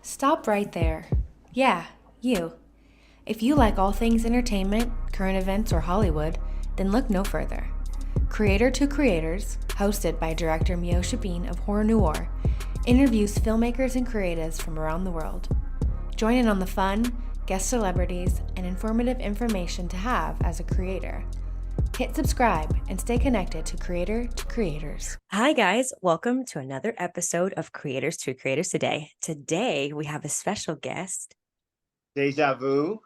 Stop right there. Yeah, you. If you like all things entertainment, current events, or Hollywood, then look no further. Creator to Creators, hosted by director Meosha Bean of Horror Noir, interviews filmmakers and creatives from around the world. Join in on the fun, guest celebrities, and informative information to have as a creator. Hit subscribe and stay connected to Creator to Creators. Hi, guys. Welcome to another episode of Creators to Creators today. Today, we have a special guest. Dejavu.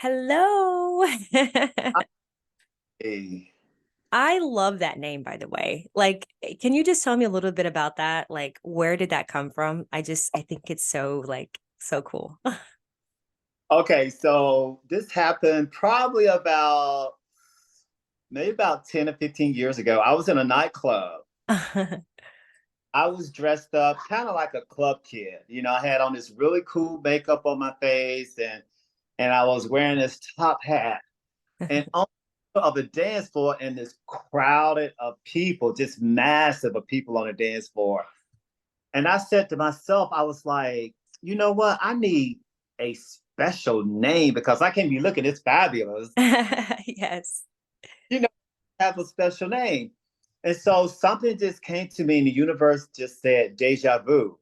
Hello. Hey. I love that name, by the way. Can you just tell me a little bit about that? Like, where did that come from? I think it's so cool. Okay, so this happened probably maybe about 10 or 15 years ago. I was in a nightclub. I was dressed up kind of like a club kid. I had on this really cool makeup on my face and I was wearing this top hat. And on of the dance floor and this crowded of people, just massive of people on the dance floor. And I said to myself, I was like, you know what? I need a special name because I can't be looking this fabulous. Yes. You know, have a special name. And so something just came to me and the universe just said deja vu.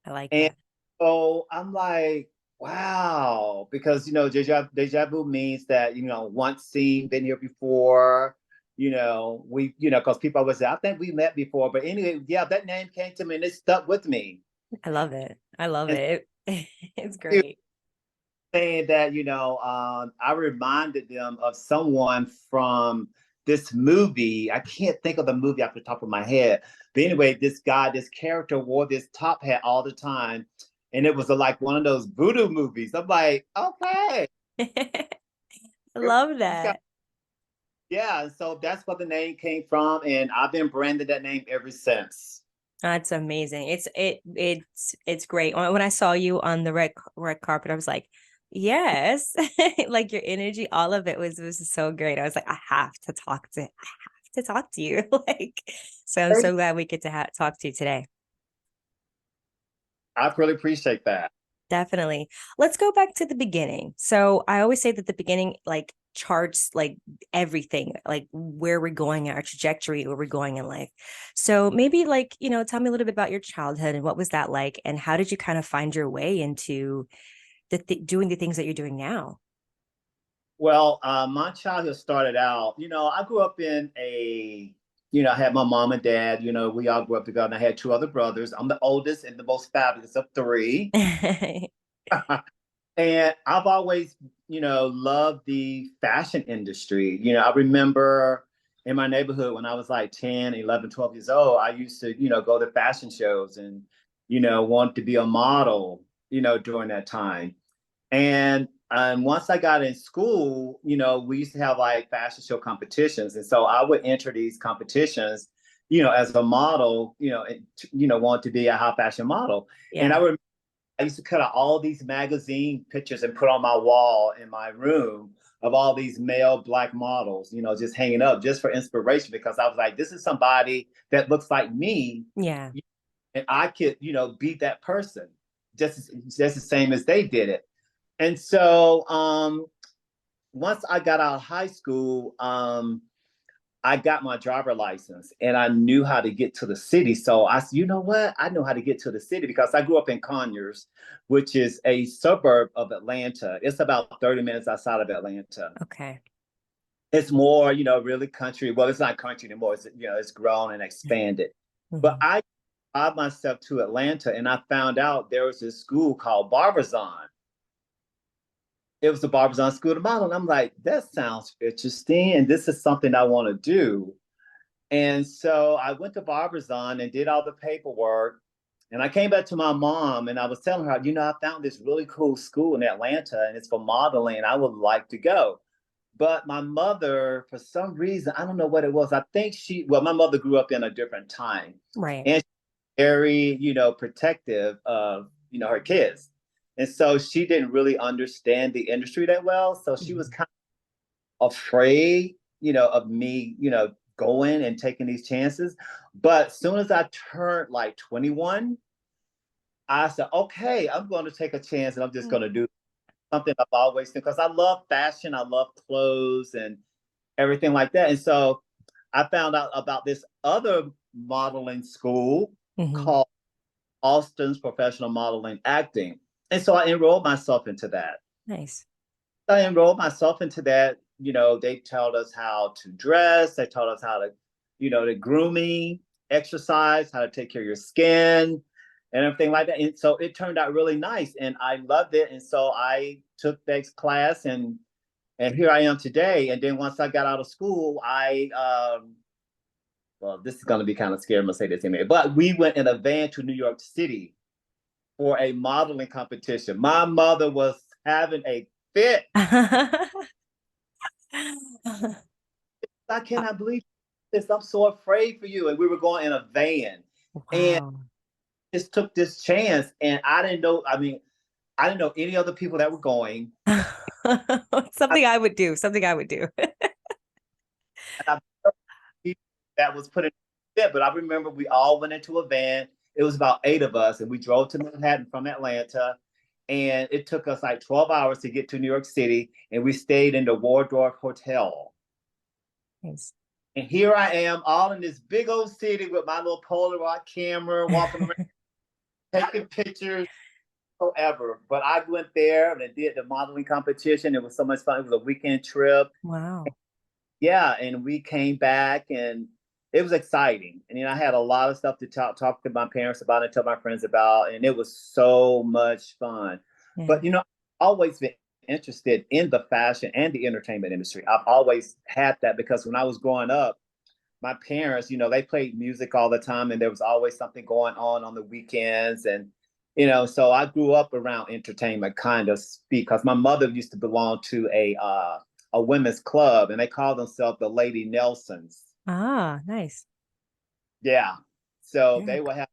I like And that. so I'm like, wow, because deja vu means that, once seen, been here before, because people always say, I think we met before. But anyway, yeah, that name came to me and it stuck with me. I love it. I love And it. It's great. saying that, I reminded them of someone from this movie. I can't think of the movie off the top of my head. But anyway, this character wore this top hat all the time. And it was like one of those voodoo movies. I'm like, okay. I love He's got, that. yeah. And so that's where the name came from. And I've been branded that name ever since. That's amazing. It's great. When I saw you on the red carpet, I was like, yes, like your energy, all of it was so great. I was like, I have to talk to you. So I'm so glad we get to talk to you today. I really appreciate that. Definitely. Let's go back to the beginning. So I always say that the beginning charts everything, like where we're going, our trajectory, where we're going in life. So maybe tell me a little bit about your childhood and what was that like, and how did you kind of find your way into doing the things that you're doing now? Well, my childhood started out, I grew up in I had my mom and dad, we all grew up together. And I had two other brothers. I'm the oldest and the most fabulous of three. And I've always, loved the fashion industry. I remember in my neighborhood when I was like 10, 11, 12 years old, I used to, go to fashion shows and, want to be a model, during that time. And once I got in school, we used to have like fashion show competitions. And so I would enter these competitions, as a model, want to be a high fashion model. And Yeah. I used to cut out all these magazine pictures and put on my wall in my room of all these male black models, just hanging up just for inspiration because I was like, this is somebody that looks like me Yeah. and I could, be that person just the same as they did it. And so once I got out of high school, I got my driver license and I knew how to get to the city. So I said, you know what? I know how to get to the city because I grew up in Conyers, which is a suburb of Atlanta. It's about 30 minutes outside of Atlanta. Okay. It's more, really country. Well, it's not country anymore. It's grown and expanded. But Mhm. I applied myself to Atlanta and I found out there was this school called Barbizon. It was the Barbizon School to Model. And I'm like, that sounds interesting. And this is something I want to do. And so I went to Barbizon and did all the paperwork. And I came back to my mom and I was telling her, I found this really cool school in Atlanta and it's for modeling. I would like to go. But my mother, for some reason, I don't know what it was. I think my mother grew up in a different time. Right. And she's very, protective of, her kids. And so she didn't really understand the industry that well. So she was Mhm. kind of afraid, of me, going and taking these chances. But as soon as I turned like 21, I said, okay, I'm going to take a chance and I'm just Mm. going to do something I've always done because I love fashion, I love clothes and everything like that. And so I found out about this other modeling school Mhm. called Austin's Professional Modeling Acting. And so I enrolled myself into that. Nice. I enrolled myself into that. You know, they taught us how to dress, they taught us how to, the grooming, exercise, how to take care of your skin and everything like that. And so it turned out really nice and I loved it. And so I took that class and here I am today. And then once I got out of school, well, this is going to be kind of scary. I'm going to say this anyway, but we went in a van to New York City for a modeling competition. My mother was having a fit. I cannot believe this. I'm so afraid for you. And we were going in a van and Wow. just took this chance. And I didn't know, I mean, I didn't know any other people that were going. I, Something I would do. Something I would do. I people that was put in fit, but I remember we all went into a van. It was about 8 of us, and we drove to Manhattan from Atlanta. And it took us like 12 hours to get to New York City, and we stayed in the Waldorf Hotel. Nice. And here I am, all in this big old city with my little Polaroid camera, walking around, taking pictures, forever. But I went there and I did the modeling competition. It was so much fun. It was a weekend trip. Wow. Yeah, and we came back and it was exciting. And I had a lot of stuff to talk to my parents about and tell my friends about, and it was so much fun. Yeah. But I've always been interested in the fashion and the entertainment industry. I've always had that because when I was growing up, my parents, they played music all the time, and there was always something going on the weekends, and so I grew up around entertainment, kind of speak, because my mother used to belong to a women's club, and they called themselves the Lady Nelsons. Ah, nice. Yeah, so Very they would cool. have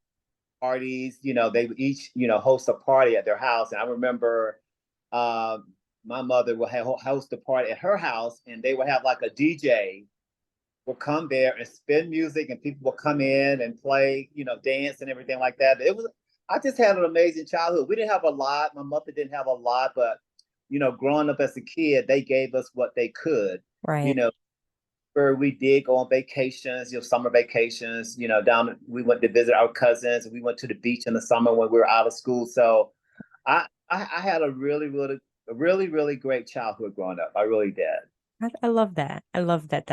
parties. They would each host a party at their house, and I remember my mother would host a party at her house, and they would have like a DJ will come there and spin music and people will come in and play, dance and everything like that. I just had an amazing childhood. We didn't have a lot. My mother didn't have a lot, but, growing up as a kid, they gave us what they could, you Right. know, where we did go on vacations, summer vacations, we went to visit our cousins. We went to the beach in the summer when we were out of school. So I had a really great childhood growing up. I really did. I love that. I love that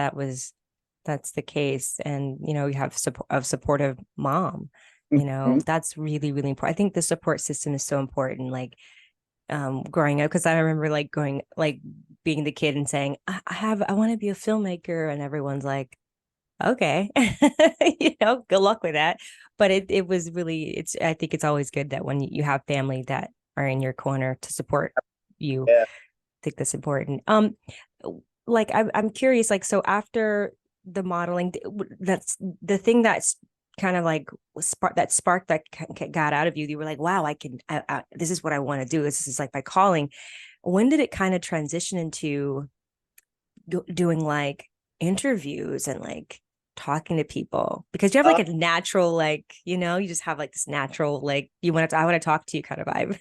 that's the case. And you have a supportive mom. Mhm. That's really, really important. I think the support system is so important. Like growing up, because I remember like going like being the kid and saying, I want to be a filmmaker, and everyone's like, okay, good luck with that. But it was really I think it's always good that when you have family that are in your corner to support you. Yeah. I think that's important. Like I'm curious, like so after the modeling, that's the thing that's kind of like spark that got out of you. You were like, wow, this is what I want to do. This is like my calling. When did it kind of transition into doing like interviews and like talking to people? Because you have like Uh, a natural, like, you just have like this natural, like, I want to talk to you kind of vibe.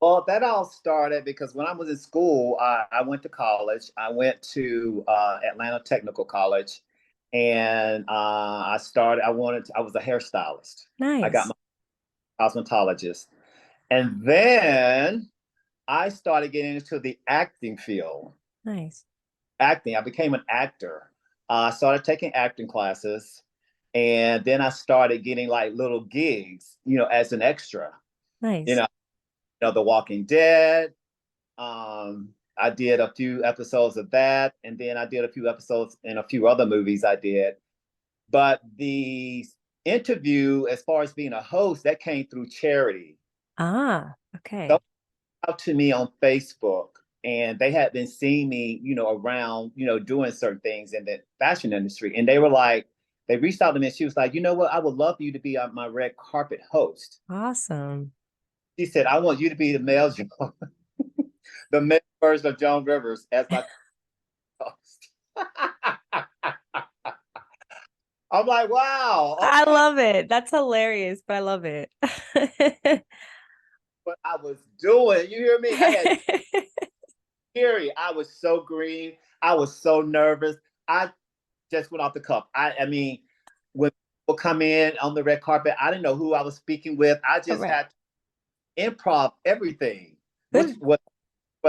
Well, that all started because when I was in school, I went to college. I went to Atlanta Technical College, and I was a hairstylist. I got Nice. my cosmetologist. And then I started getting into the acting field. Nice. Acting, I became an actor. I started taking acting classes, and then I started getting like little gigs, as an extra. You Nice. know, The Walking Dead. I did a few episodes of that, and then I did a few episodes in a few other movies I did. But the interview, as far as being a host, that came through charity. Ah, So okay. out to me on Facebook, and they had been seeing me, around, doing certain things in the fashion industry, and they reached out to me, and she was like, you know what, I would love for you to be my red carpet host. Awesome. She said, I want you to be the male, the male version of Joan Rivers as my host. I'm like, wow, I okay. love it. That's hilarious, but I love it. What I was doing, you hear me? I had period. I was so green. I was so nervous. I just went off the cuff. I mean, when people come in on the red carpet, I didn't know who I was speaking with. I All just right. had to improv everything, which Good. what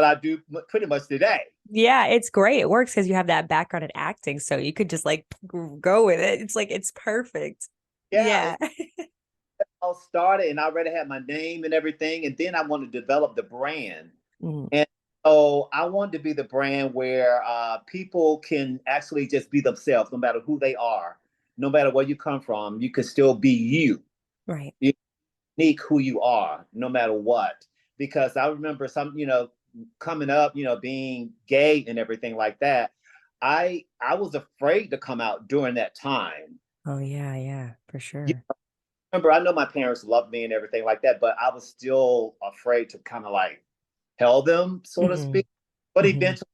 I do pretty much today. Yeah, it's great. It works because you have that background in acting, so you could just like go with it. It's like it's perfect. Yeah, Yeah. it all started, and I already had my name and everything, and then I wanted to develop the brand. Mm, And so I wanted to be the brand where people can actually just be themselves, no matter who they are, no matter where you come from. You can still be you, right. unique who you are, no matter what. Because I remember coming up, being gay and everything like that. I was afraid to come out during that time. Oh yeah, yeah, for You sure. remember, I know my parents loved me and everything like that, but I was still afraid to kind of like tell them, so to Hmm. speak. But Hmm. eventually,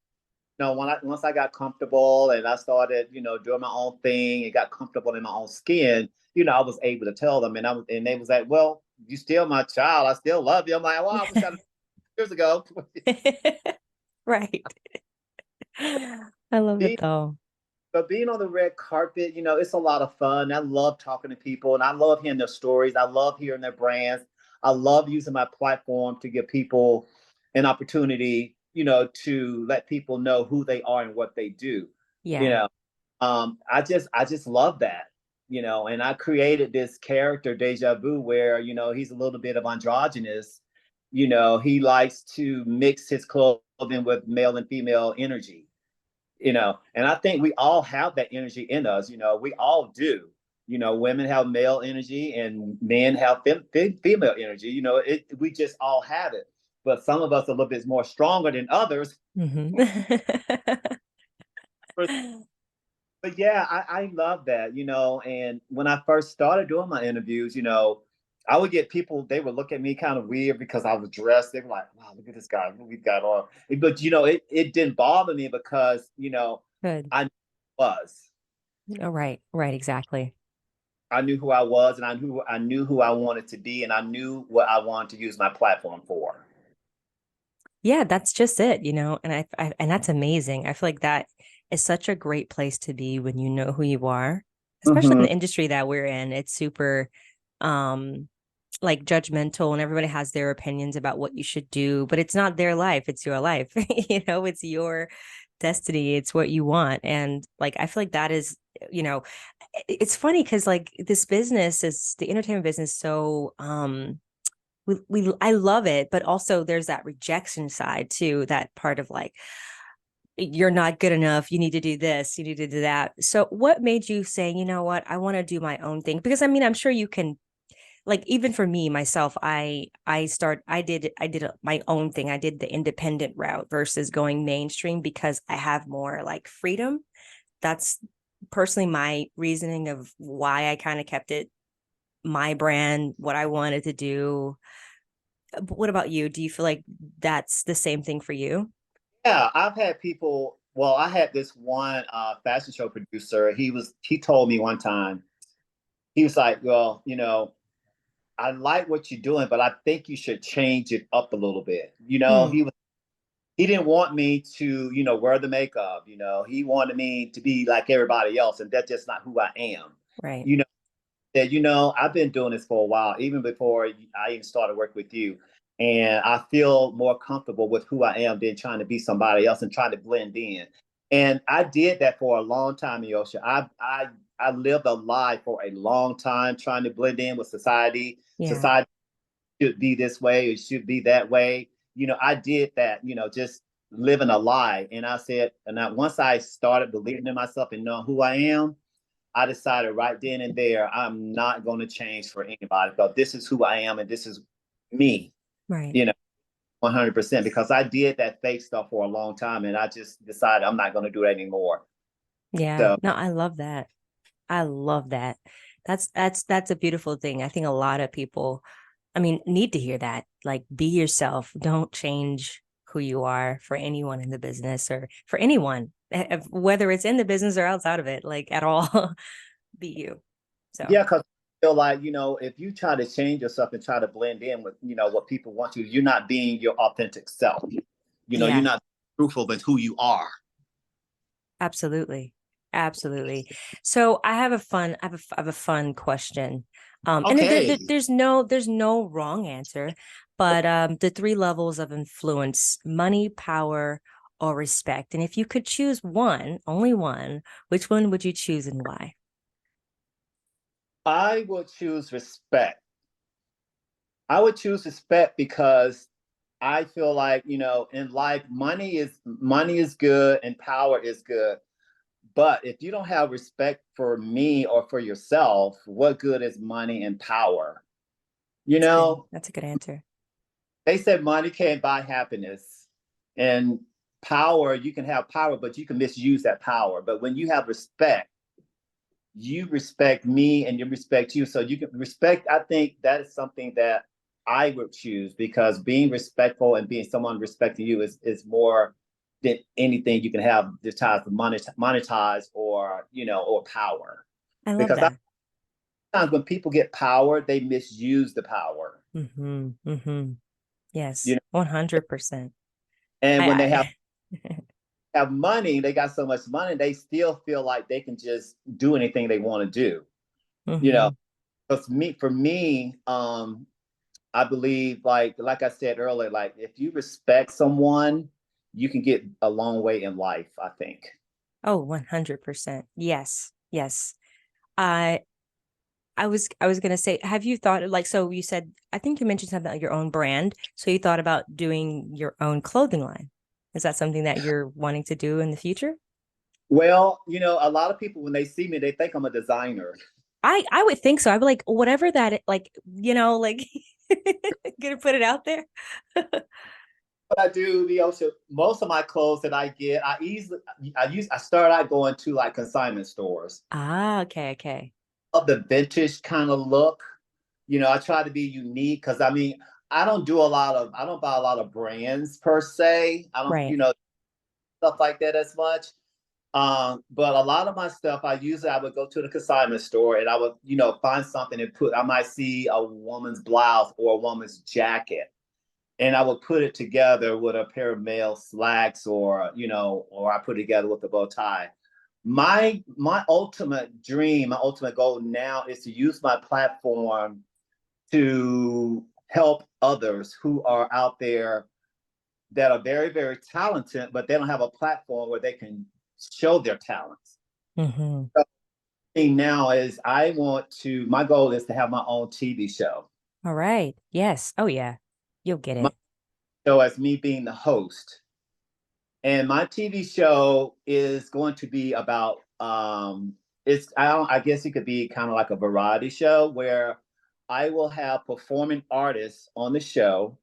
once I got comfortable and I started, doing my own thing and got comfortable in my own skin, I was able to tell them, and they was like, "Well, you still my child. I still love you." I'm like, "Well, I wish I did years ago." Right. I love it being, though. but being on the red carpet, it's a lot of fun. I love talking to people, and I love hearing their stories. I love hearing their brands. I love using my platform to give people an opportunity, to let people know who they are and what they do. You Yeah. know, I just love that, and I created this character Dejavu where he's a little bit of androgynous. He likes to mix his clothing with male and female energy. And I think we all have that energy in us. We all do. Women have male energy and men have female energy. We just all have it, but some of us are a little bit more stronger than others. Hmm. But yeah, I love that, and when I first started doing my interviews, I would get people, they would look at me kind of weird because I was dressed. They were like, wow, look at this guy, what we got on. But it didn't bother me because, Good. I was. Oh, right. Right. Exactly. I knew who I was, and I knew who I wanted to be, and I knew what I wanted to use my platform for. Yeah, that's just it, and and that's amazing. I feel like that is such a great place to be when you know who you are, especially in Hmm. the industry that we're in. It's super um like judgmental and everybody has their opinions about what you should do, but it's not their life, it's your life. It's your destiny, it's what you want. And like I feel like that is, you know, it's funny because like this business is the entertainment business, so we I love it, but also there's that rejection side too, that part of like you're not good enough, you need to do this, you need to do that. So what made you say, you know what, I want to do my own thing? Because I mean, I'm sure you can, like, even for me myself, I did my own thing. I did the independent route versus going mainstream because I have more like freedom. That's personally my reasoning of why I kind of kept it my brand, what I wanted to do. But what about you? Do you feel like that's the same thing for you? Yeah, I've had people. Well, I had this one fashion show producer. He told me one time, he was like, "Well, I like what you're doing, but I think you should change it up a little bit." Hmm. He didn't want me to, wear the makeup. He wanted me to be like everybody else, and that's just not who I am. Right. You know, that I've been doing this for a while, even before I even started work with you, and I feel more comfortable with who I am than trying to be somebody else and trying to blend in. And I did that for a long time, Yosha. I lived a lie for a long time trying to blend in with society. Yeah. Society should be this way, it should be that way. I did that, just living a lie. And I said, once I started believing in myself and knowing who I am, I decided right then and there, I'm not going to change for anybody because this is who I am and this is me, Right. you know, 100%. Because I did that fake stuff for a long time and I just decided I'm not going to do that anymore. Yeah. So, No, I love that. I love that. That's a beautiful thing. I think a lot of people, I mean, need to hear that. Like, be yourself. Don't change who you are for anyone in the business or for anyone, whether it's in the business or outside of it, like at all. be you. So Yeah, because I feel like, if you try to change yourself and try to blend in with, what people want you, you're not being your authentic self. You're yeah, not truthful with who you are. absolutely. Absolutely. So I have a fun question. And Okay. there's no wrong answer, but the three levels of influence: money, power, or respect. And if you could choose one, only one, which one would you choose and why? I would choose respect. I would choose respect because I feel like, in life, money is good and power is good. But if you don't have respect for me or for yourself, what good is money and power? You That's good. know, That's a good answer. they said money can't buy happiness. And power, you can have power, but you can misuse that power. But when you have respect, you respect me and you respect you. So you can respect, I think that is something that I would choose because being respectful and being someone respecting you is more than anything you can have this type of monetize or power. I love Because that. sometimes when people get power, they misuse the power. Mm-hmm. Mm-hmm. You Yes, know, 100%. and when they have I have money, they got so much money, they still feel like they can just do anything they want to do. You know, hmm because for me, I believe like I said earlier, like if you respect someone, you can get a long way in life, I think. Oh, 100%. Yes. Yes. I I was gonna say, have you thought like so you said I think you mentioned something like your own brand. So you thought about doing your own clothing line. Is that something that you're wanting to do in the future? Well, a lot of people when they see me, they think I'm a designer. I would think so. I'd be like, whatever like, like gonna put it out there. But I do the also most of my clothes that I get, I start out going to like consignment stores Ah, okay, okay. of the vintage kind of look. I try to be unique because I don't buy a lot of brands per se. I don't, Right. stuff like that as much. But a lot of my stuff, I would go to the consignment store and I would, find something and I might see a woman's blouse or a woman's jacket. And I would put it together with a pair of male slacks or I put it together with a bow tie. My ultimate dream, my ultimate goal now is to use my platform to help others who are out there that are very, very talented, but they don't have a platform where they can show their talents. hmm So the thing now is my goal is to have my own TV show. All right. Yes. Oh yeah. You'll get My it. show as me being the host. And my TV show is going to be about I guess it could be kind of like a variety show where I will have performing artists on the show.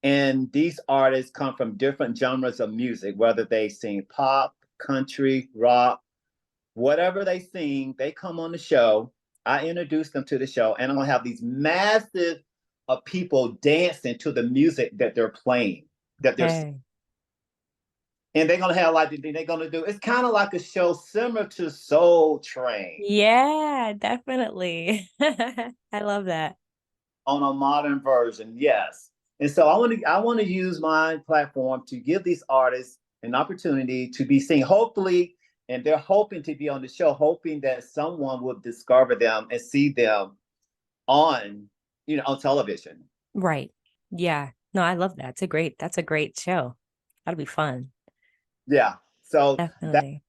And these artists come from different genres of music, whether they sing pop, country, rock, whatever they sing, they come on the show. I introduce them to the show, and I'm gonna have these massive of people dancing to the music that they're playing, that they're Okay. and they're gonna have like they're gonna do. It's kind of like a show similar to Soul Train Yeah, definitely. I love that. on a modern version, yes. And so I want to use my platform to give these artists an opportunity to be seen. Hopefully, and they're hoping to be on the show, hoping that someone will discover them and see them on on television. Right. Yeah. No, I love that. That's a great show. That'll be fun. Yeah. So that Definitely.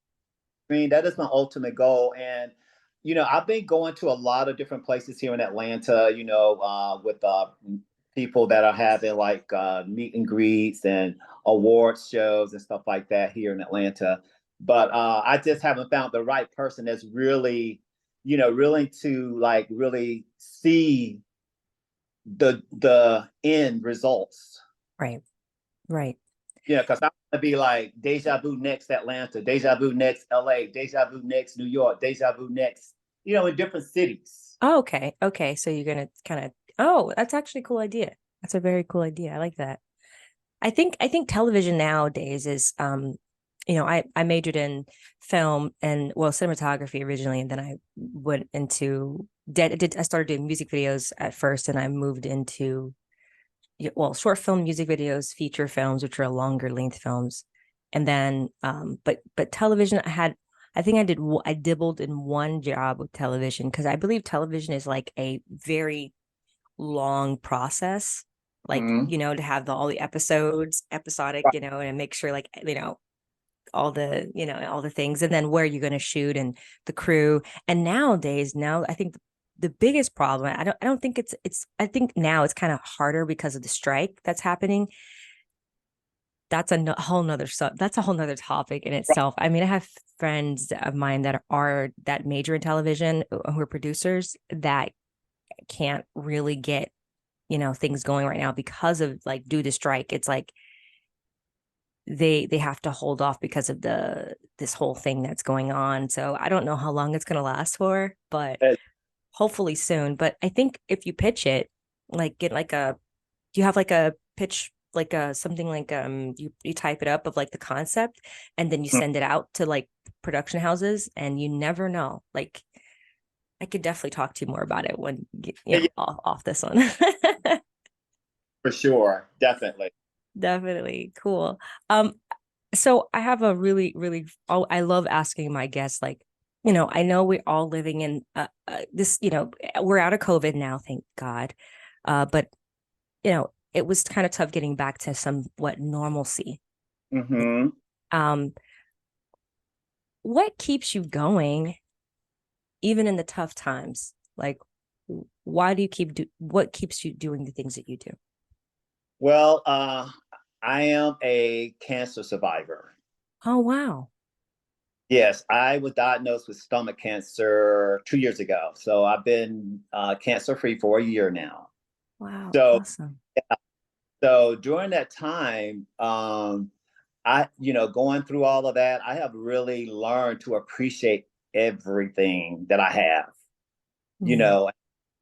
that is my ultimate goal. And I've been going to a lot of different places here in Atlanta. With people that are having like meet and greets and awards shows and stuff like that here in Atlanta. But I just haven't found the right person that's really, really to like really see the end results. Right. Right. Yeah, because I want to be like Dejavu next Atlanta, Dejavu next LA, Dejavu next New York, Dejavu next, in different cities. Oh, okay. Okay. So you're gonna kind of oh, that's actually a cool idea. That's a very cool idea. I like that. I think television nowadays is I majored in film and well, cinematography originally, and then I went into I started doing music videos at first, and I moved into well, short film music videos, feature films, which are longer length films. And then but television, I think I dibbled in one job with television because I believe television is like a very long process. Like, Mhm. to have all the episodes, episodic, and make sure like, all the things, and then where you're going to shoot and the crew. And now I think the biggest problem, I don't think I think now it's kind of harder because of the strike that's happening. That's that's a whole nother topic in itself. I mean, I have friends of mine that major in television who are producers that can't really get things going right now because of like due to strike. It's like they have to hold off because of this whole thing that's going on. So I don't know how long it's going to last for, but Uh, hopefully soon. But I think if you pitch it, like get like do you have like a pitch, like a something like you type it up of like the concept, and then you send it out to like production houses, and you never know. Like I could definitely talk to you more about it when yeah, off this one. for sure, definitely. Definitely cool. Um, so I have a really, really, oh, I love asking my guests, like, I know we're all living in this, we're out of COVID now, thank God. But, it was kind of tough getting back to somewhat normalcy. Hmm. Um, what keeps you going even in the tough times? Like, why do you what keeps you doing the things that you do? Well, I am a cancer survivor. Oh, wow. Yes, I was diagnosed with stomach cancer 2 years ago. So I've been cancer free for a year now. Wow. So, Awesome. so during that time, going through all of that, I have really learned to appreciate everything that I have. You Yeah. know,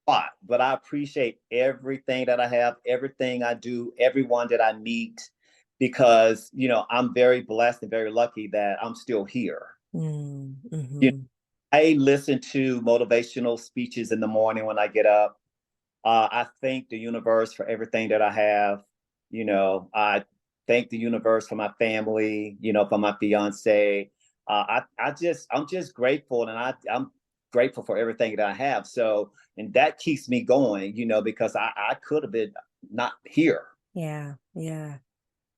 a lot, but I appreciate everything that I have, everything I do, everyone that I meet, because I'm very blessed and very lucky that I'm still here. You know, Mm-hmm. I listen to motivational speeches in the morning when I get up. I thank the universe for everything that I have. I thank the universe for my family. For my fiance. I'm just grateful, and I'm grateful for everything that I have. So, and that keeps me going. Because I could have been not here. Yeah. Yeah.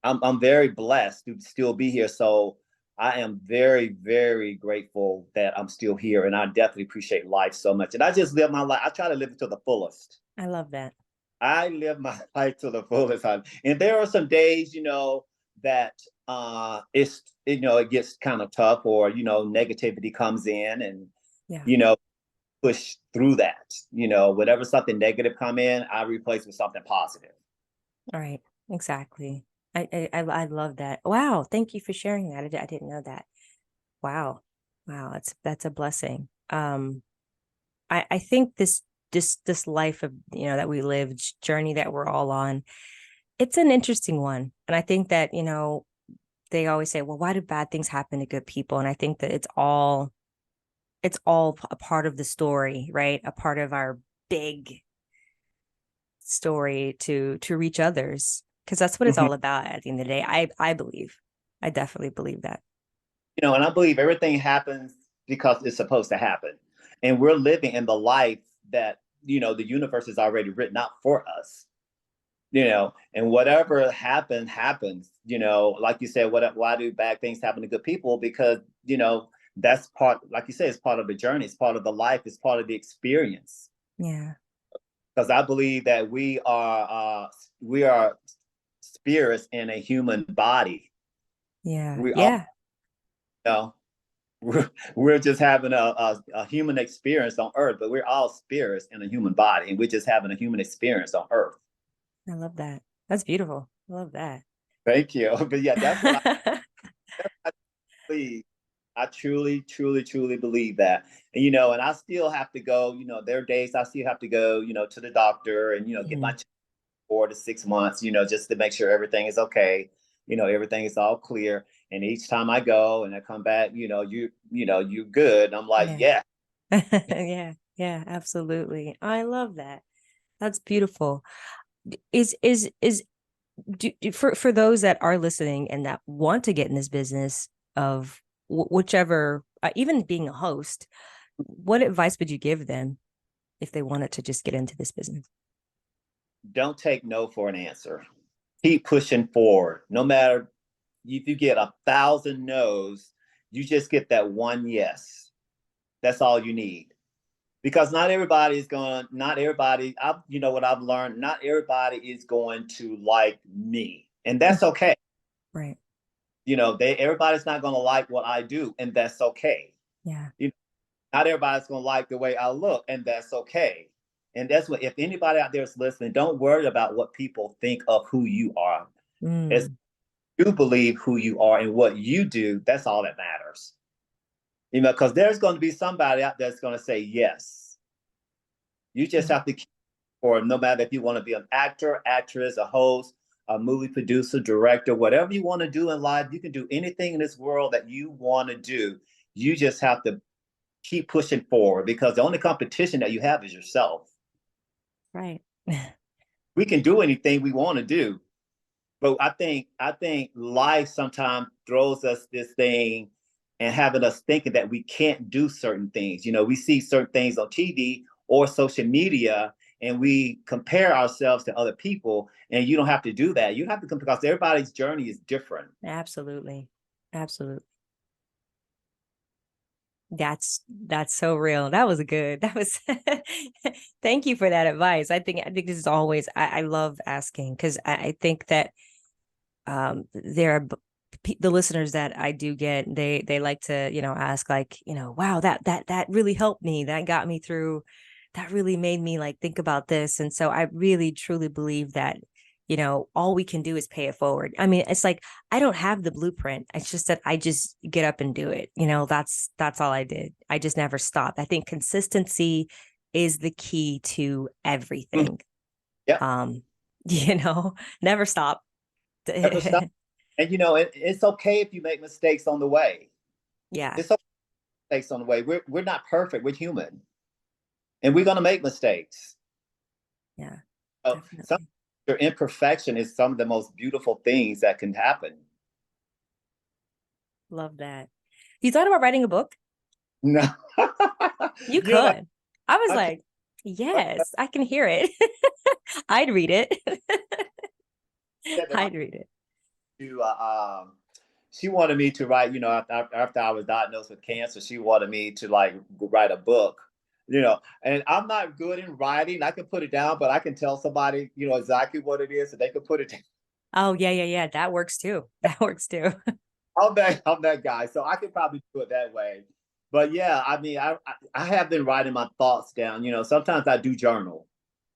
I'm very blessed to still be here. So I am very, very grateful that I'm still here, and I definitely appreciate life so much. And I just live my life. I try to live it to the fullest. I love that. I live my life to the fullest. And there are some days, that it gets kind of tough, or negativity comes in, and Yeah. you know push through that. Whatever something negative come in, I replace with something positive. All right. Exactly. I love that. Wow. Thank you for sharing that. I didn't know that. Wow. Wow. That's a blessing. I think this life of, that we live, journey that we're all on, it's an interesting one. And I think that, they always say, well, why do bad things happen to good people? And I think that it's all a part of the story, right? A part of our big story to reach others, because that's what it's Mhm. all about at the end of the day. I believe. I definitely believe that. And I believe everything happens because it's supposed to happen, and we're living in the life that the universe has already written out for us. And whatever happens. Like you said, why do bad things happen to good people? Because that's part, like you said, it's part of the journey, it's part of the life, it's part of the experience. Yeah. Because I believe that we are spirits in a human body. Yeah. We all, Yeah. you know we're just having a human experience on earth, but we're all spirits in a human body, and we're just having a human experience on earth. I love that. That's beautiful. I love that. Thank you. But yeah, that's what I believe. I truly, truly, truly believe that. And I still have to go. There are days I still have to go, to the doctor, and get my Mhm. 4 to 6 months, just to make sure everything is okay. Everything is all clear. And each time I go and I come back, you're good. And I'm like, Yeah. yeah. Yeah, yeah, absolutely. I love that. That's beautiful. Is for those that are listening and that want to get in this business of whichever, even being a host, what advice would you give them if they wanted to just get into this business? Don't take no for an answer. Keep pushing forward. No matter if you get 1,000 no's, you just get that one yes. That's all you need. Because not everybody is going, not everybody, what I've learned, not everybody is going to like me. And that's okay. Right. Everybody's not going to like what I do, and that's okay. Yeah. Not everybody's going to like the way I look, and that's okay. And that's what, if anybody out there is listening, don't worry about what people think of who you are. As Mm. you believe who you are and what you do, that's all that matters. Because there's going to be somebody out there that's going to say yes. You just have to keep, or no matter if you want to be an actor, actress, a host, a movie producer, director, whatever you want to do in life, you can do anything in this world that you want to do. You just have to keep pushing forward, because the only competition that you have is yourself. Right. We can do anything we want to do, but I think life sometimes throws us this thing and having us thinking that we can't do certain things. We see certain things on TV or social media, and we compare ourselves to other people. And you don't have to do that. You have to come, because everybody's journey is different. Absolutely. Absolutely. That's so real. That was good. That was thank you for that advice. I think this is always I love asking because I think that there are the listeners that I do get, they like to, ask like, wow, that really helped me. That got me through. That really made me like think about this. And so I really truly believe that, all we can do is pay it forward. I mean, it's like I don't have the blueprint. It's just that I just get up and do it. That's all I did. I just never stopped. I think consistency is the key to everything. Yeah. Um, never stop. Never stop. And it's okay if you make mistakes on the way. Yeah. It's okay mistakes on the way. We're not perfect. We're human, and we're gonna make mistakes. Yeah, So definitely. your imperfection is some of the most beautiful things that can happen. Love that. You thought about writing a book? No, You you know that could. I was I can't. like, yes, I can hear it. I'd read it. Said that my I'd read it. to she wanted me to write. After I was diagnosed with cancer, she wanted me to like write a book. And I'm not good in writing. I can put it down, but I can tell somebody, exactly what it is, so they can put it down. Oh, yeah, yeah, yeah. That works too. That works too. I'm that guy, so I could probably do it that way. But yeah, I mean, I have been writing my thoughts down. Sometimes I do journal.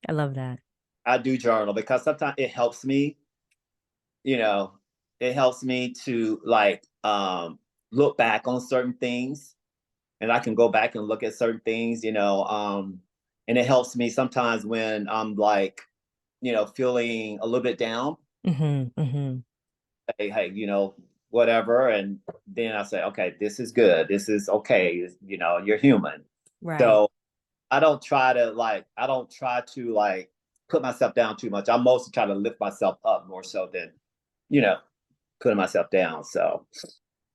I love that. I do journal because sometimes it helps me. You know, it helps me to like look back on certain things, and I can go back and look at certain things. And it helps me sometimes when I'm like, feeling a little bit down. Mm-hmm, mm-hmm. Hey, whatever. And then I say, okay, this is good. This is okay. You're human. Right. So I don't try to put myself down too much. I mostly try to lift myself up more so than, you know, putting myself down. So,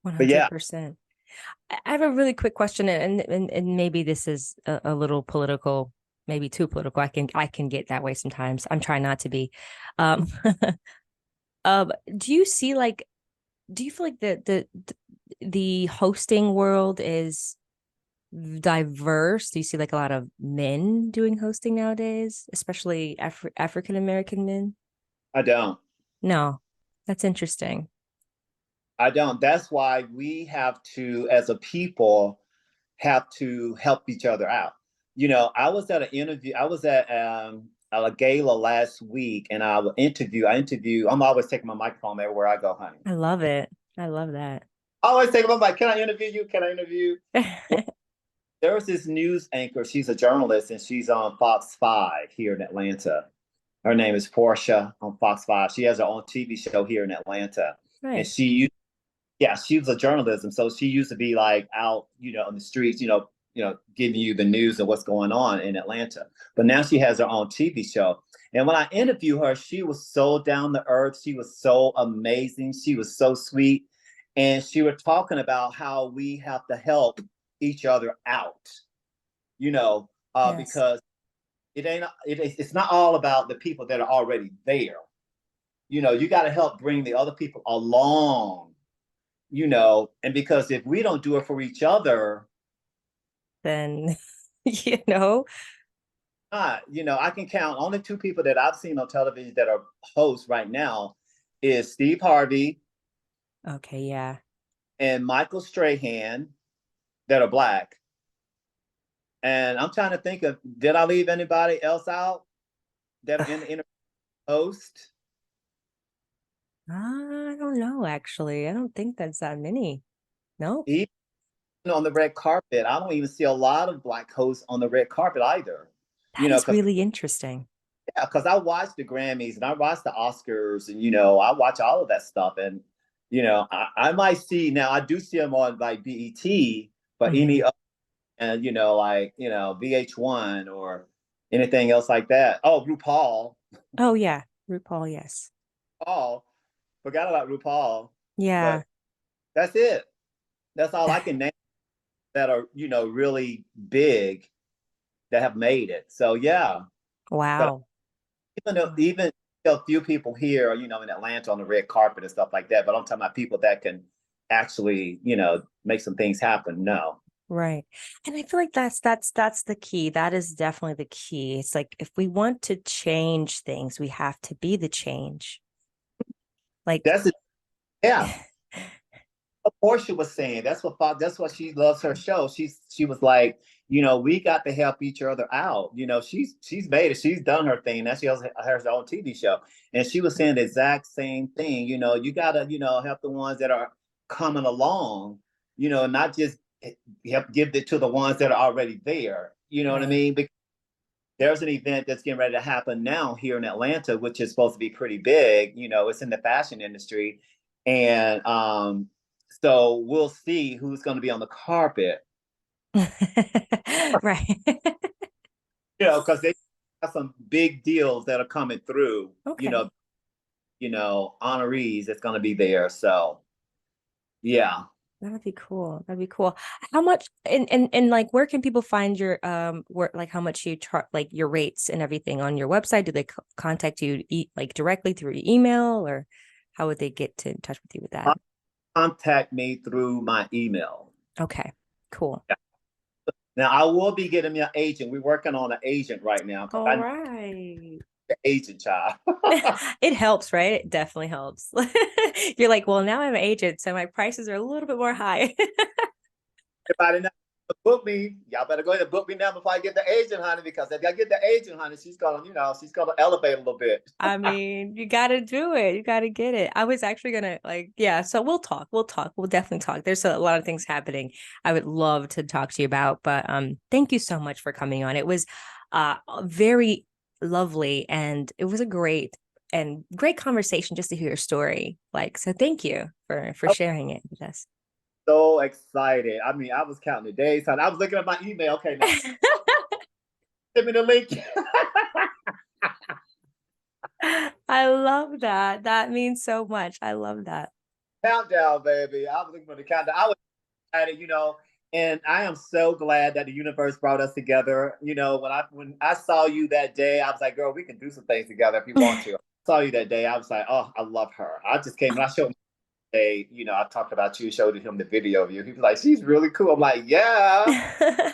but yeah, 100%. I have a really quick question, and maybe this is a little political, maybe too political. I can get that way sometimes. I'm trying not to be. Um, do you see like do you feel like the hosting world is diverse? Do you see like a lot of men doing hosting nowadays, especially African American men? I don't. No, that's interesting. I don't. That's why we have to, as a people, have to help each other out. I was at an interview. I was at a gala last week, and I interview. I'm always taking my microphone everywhere I go, honey. I love it. I love that. I always take my mic. Can I interview you? Can I interview? Well, there was this news anchor. She's a journalist, and she's on Fox 5 here in Atlanta. Her name is Portia on Fox 5. She has her own TV show here in Atlanta, and Nice. she Yeah, she was a journalism, so she used to be like out, on the streets, giving you the news of what's going on in Atlanta. But now she has her own TV show. And when I interviewed her, she was so down to earth. She was so amazing. She was so sweet. And she was talking about how we have to help each other out, Yes. because it's not all about the people that are already there. You got to help bring the other people along, and because if we don't do it for each other, Then, you know, I can count only two people that I've seen on television that are hosts right now is Steve Harvey okay, yeah. and Michael Strahan that are black. And I'm trying to think of, did I leave anybody else out that are in the host? I don't know, actually. I don't think that's that many. No, Even on the red carpet, I don't even see a lot of black hosts on the red carpet either. that is Because really interesting. yeah, because I watch the Grammys and I watch the Oscars and I watch all of that stuff. And I might see now I do see them on like BET, but Mhm. any other and like VH1 or anything else like that. Oh, RuPaul. Oh, yeah. RuPaul, yes. Paul. Forgot about RuPaul. Yeah. But that's it. That's all I can name that are, really big that have made it. So yeah. But Wow. even a few people here, in Atlanta on the red carpet and stuff like that. But I'm talking about people that can actually, make some things happen. No, Right. And I feel like that's the key. That is definitely the key. It's like if we want to change things, we have to be the change. Like that's it. Yeah. Portia was saying that's what she loves her show. She was like, we got to help each other out. She's made it. She's done her thing. Now she has her own TV show, and she was saying the exact same thing. You gotta help the ones that are coming along. Not just help give it to the ones that are already there. You know what I right. mean? Because there's an event that's getting ready to happen now here in Atlanta, which is supposed to be pretty big. It's in the fashion industry, and so we'll see who's going to be on the carpet. Right. Because they have some big deals that are coming through. Okay. Honorees that's going to be there. So yeah. That'd be cool. That'd be cool. How much and like where can people find your work, like how much you charge, like your rates and everything on your website? Do they contact you like directly through your email, or how would they get to in touch with you with that? Contact me through my email. Okay, cool. Yeah. Now I will be getting me an agent. We're working on an agent right now because All I need right. an agent, child. It helps, right? It definitely helps. You're like, well, now I'm an agent, so my prices are a little bit more high. Everybody now book me. Y'all better go ahead and book me now before I get the agent, honey, because if I get the agent, honey, she's gonna elevate a little bit. I mean, you got to do it. You got to get it. I was actually gonna like, yeah. So we'll talk. We'll talk. We'll definitely talk. There's a lot of things happening. I would love to talk to you about, but thank you so much for coming on. It was very lovely, and it was a great conversation just to hear your story. Like, so thank you for I'm sharing it with us. so excited. I mean, I was counting the days, honey. I was looking at my email. Okay, now send me the link. I love that. That means so much. I love that. Countdown, baby. I was looking for the countdown. I was excited, and I am so glad that the universe brought us together. When I saw you that day, I was like, girl, we can do some things together if you want to. I saw you that day. I was like, oh, I love her. I just came and I showed him the day, I talked about you, showed him the video of you. He was like, she's really cool. I'm like, yeah.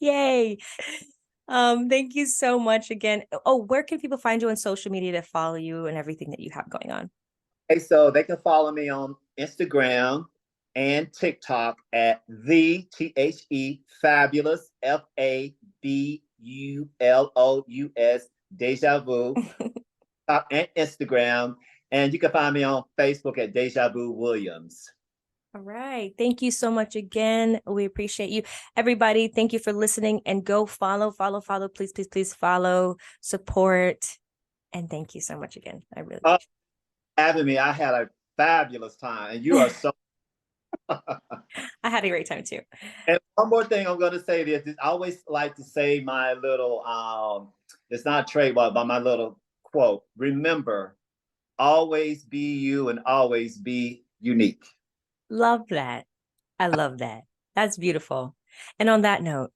Yay. Thank you so much again. Oh, where can people find you on social media to follow you and everything that you have going on? Okay, so they can follow me on Instagram and TikTok at the fabulous Fabulous Dejavu and Instagram, and you can find me on Facebook at Dejavu Williams. All right. Thank you so much again. We appreciate you. Everybody, thank you for listening, and go follow. Please, please, please follow, support. And thank you so much again. I really Oh, appreciate having me, I had a fabulous time, and you are it. so I had a great time too. And one more thing I'm gonna say this is I always like to say my little it's not trademark, but my little quote. Remember, always be you and always be unique. Love that. I love that. That's beautiful. And on that note,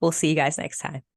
we'll see you guys next time.